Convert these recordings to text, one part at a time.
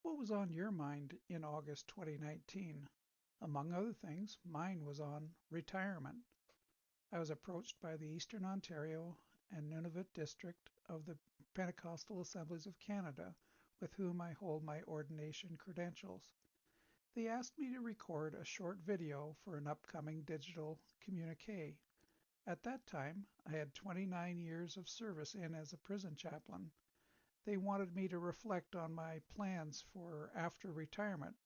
What was on your mind in August 2019? Among other things, mine was on retirement. I was approached by the Eastern Ontario and Nunavut District of the Pentecostal Assemblies of Canada, with whom I hold my ordination credentials. They asked me to record a short video for an upcoming digital communique. At that time, I had 29 years of service in as a prison chaplain. They wanted me to reflect on my plans for after retirement,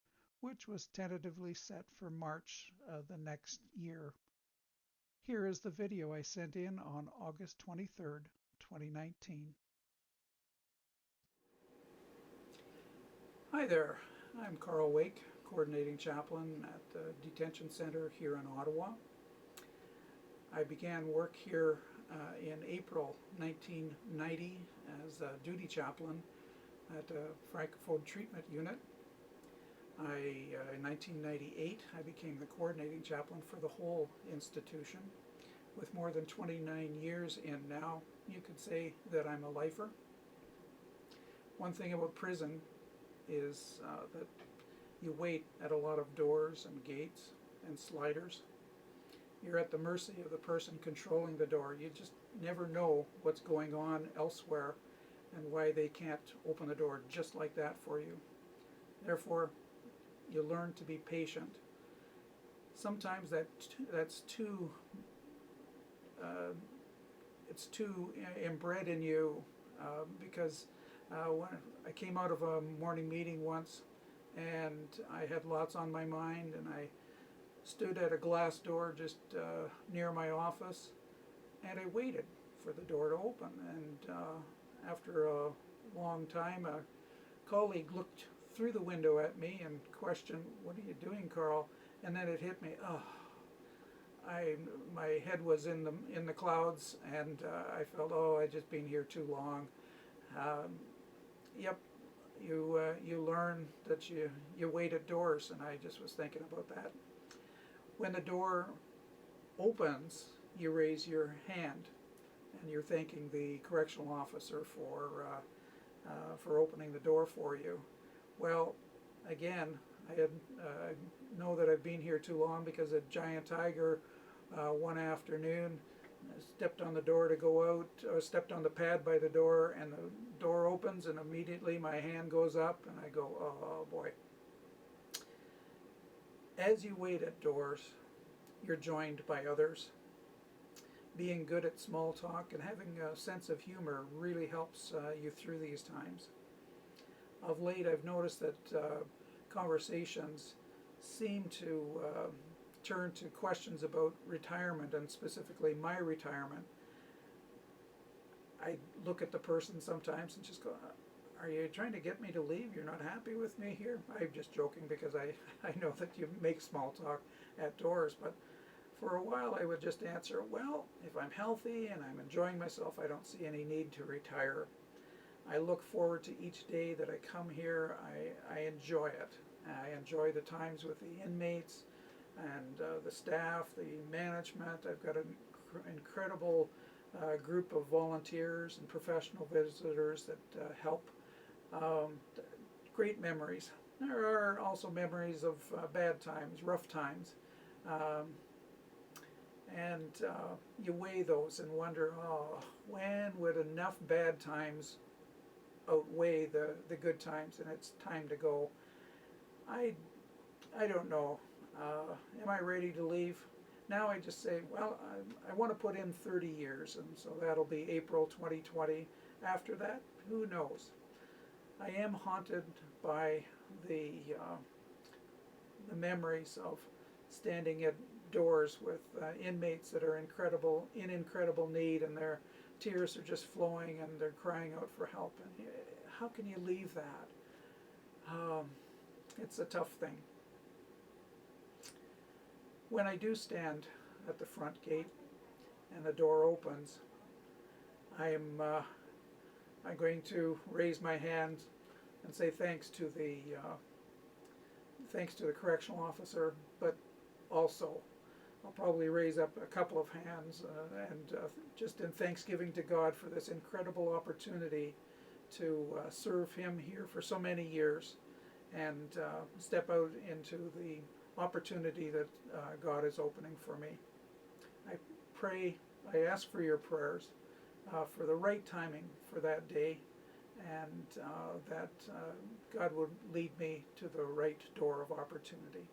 which was tentatively set for March the next year. Here is the video I sent in on August 23rd, 2019. Hi there, I'm Carl Wake, coordinating chaplain at the detention center here in Ottawa. I began work here in April 1990 as a duty chaplain at a Francophone treatment unit. In 1998, I became the coordinating chaplain for the whole institution. With more than 29 years in now, you could say that I'm a lifer. One thing about prison is that you wait at a lot of doors and gates and sliders. You're at the mercy of the person controlling the door. You just never know what's going on elsewhere and why they can't open the door just like that for you. Therefore, you learn to be patient. Sometimes that's too it's too inbred in you because when I came out of a morning meeting once and I had lots on my mind, and I stood at a glass door just near my office, and I waited for the door to open. And after a long time, a colleague looked through the window at me and questioned, "What are you doing, Carl?" And then it hit me. My head was in the clouds, and I felt, I'd just been here too long. Yep, you learn that you wait at doors, and I just was thinking about that. When the door opens, you raise your hand, and you're thanking the correctional officer for opening the door for you. Well, again, I know that I've been here too long because a giant tiger one afternoon stepped on the door to go out, or stepped on the pad by the door, and the door opens, and immediately my hand goes up, and I go, oh boy. As you wait at doors, you're joined by others. Being good at small talk and having a sense of humor really helps you through these times. Of late, I've noticed that conversations seem to turn to questions about retirement, and specifically my retirement. I look at the person sometimes and just go, "Are you trying to get me to leave? You're not happy with me here?" I'm just joking, because I know that you make small talk at doors, but for a while I would just answer, "Well, if I'm healthy and I'm enjoying myself, I don't see any need to retire. I look forward to each day that I come here. I enjoy it. I enjoy the times with the inmates and the staff, the management. I've got an incredible group of volunteers and professional visitors that help. Great memories. There are also memories of bad times, rough times. And you weigh those and wonder, when would enough bad times outweigh the good times, and it's time to go. I don't know. Am I ready to leave? Now I just say, well, I want to put in 30 years, and so that'll be April 2020. After that, who knows? I am haunted by the memories of standing at doors with inmates that are in incredible need, and their tears are just flowing and they're crying out for help. And how can you leave that? It's a tough thing. When I do stand at the front gate and the door opens, I'm going to raise my hand and say thanks to the correctional officer, but also I'll probably raise up a couple of hands and just in thanksgiving to God for this incredible opportunity to serve Him here for so many years, and step out into the opportunity that God is opening for me. I pray, I ask for your prayers for the right timing for that day, and that God would lead me to the right door of opportunity.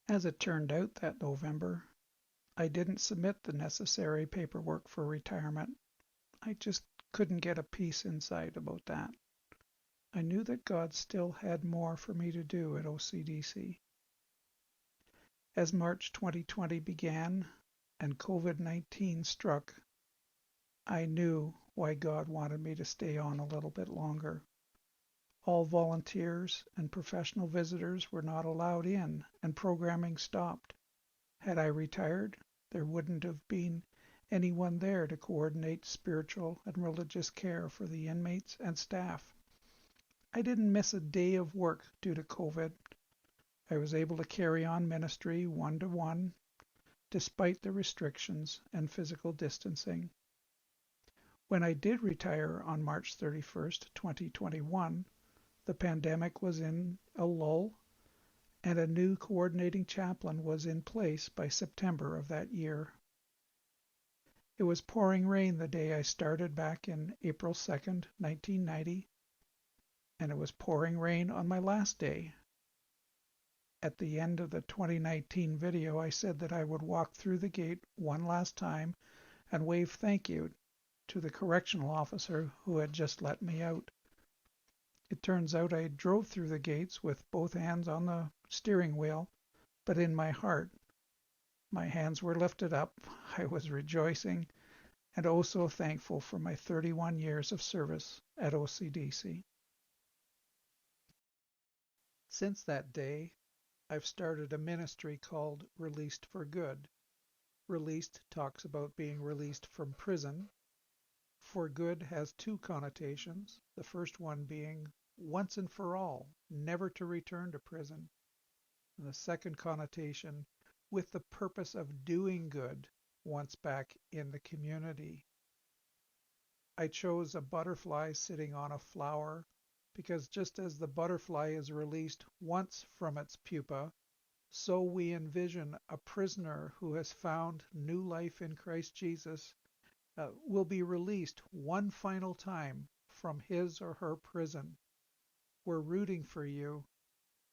As it turned out that November, I didn't submit the necessary paperwork for retirement. I just couldn't get a peace inside about that. I knew that God still had more for me to do at OCDC. As March 2020 began and COVID-19 struck, I knew why God wanted me to stay on a little bit longer. All volunteers and professional visitors were not allowed in, and programming stopped. Had I retired, there wouldn't have been anyone there to coordinate spiritual and religious care for the inmates and staff. I didn't miss a day of work due to COVID. I was able to carry on ministry one-to-one, despite the restrictions and physical distancing. When I did retire on March 31st, 2021, the pandemic was in a lull, and a new coordinating chaplain was in place by September of that year. It was pouring rain the day I started back in April 2nd, 1990, and it was pouring rain on my last day. At the end of the 2019 video, I said that I would walk through the gate one last time and wave thank you to the correctional officer who had just let me out. It turns out I drove through the gates with both hands on the steering wheel, but in my heart, my hands were lifted up. I was rejoicing and oh so thankful for my 31 years of service at OCDC. Since that day, I've started a ministry called Released for Good. Released talks about being released from prison. For good has two connotations, the first one being once and for all, never to return to prison. And the second connotation, with the purpose of doing good once back in the community. I chose a butterfly sitting on a flower because just as the butterfly is released once from its pupa, so we envision a prisoner who has found new life in Christ Jesus will be released one final time from his or her prison. We're rooting for you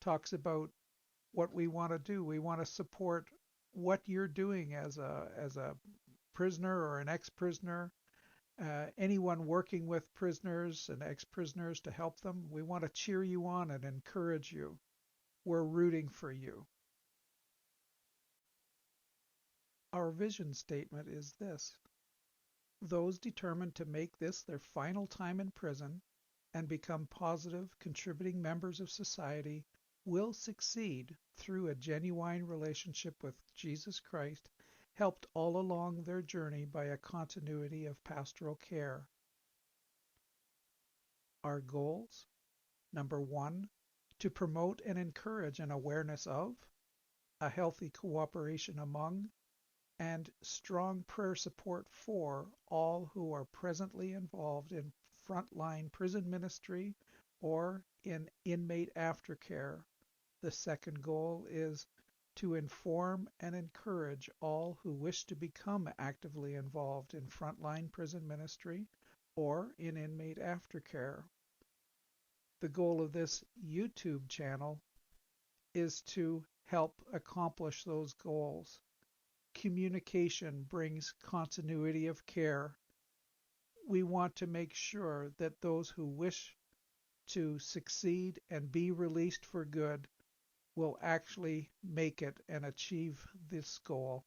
talks about what we want to do. We want to support what you're doing as a prisoner or an ex-prisoner. Anyone working with prisoners and ex-prisoners to help them, we want to cheer you on and encourage you. We're rooting for you. Our vision statement is this: those determined to make this their final time in prison and become positive, contributing members of society will succeed through a genuine relationship with Jesus Christ, helped all along their journey by a continuity of pastoral care. Our goals: number 1, to promote and encourage an awareness of, a healthy cooperation among, and strong prayer support for all who are presently involved in frontline prison ministry or in inmate aftercare. The second goal is to inform and encourage all who wish to become actively involved in frontline prison ministry or in inmate aftercare. The goal of this YouTube channel is to help accomplish those goals. Communication brings continuity of care. We want to make sure that those who wish to succeed and be released for good will actually make it and achieve this goal.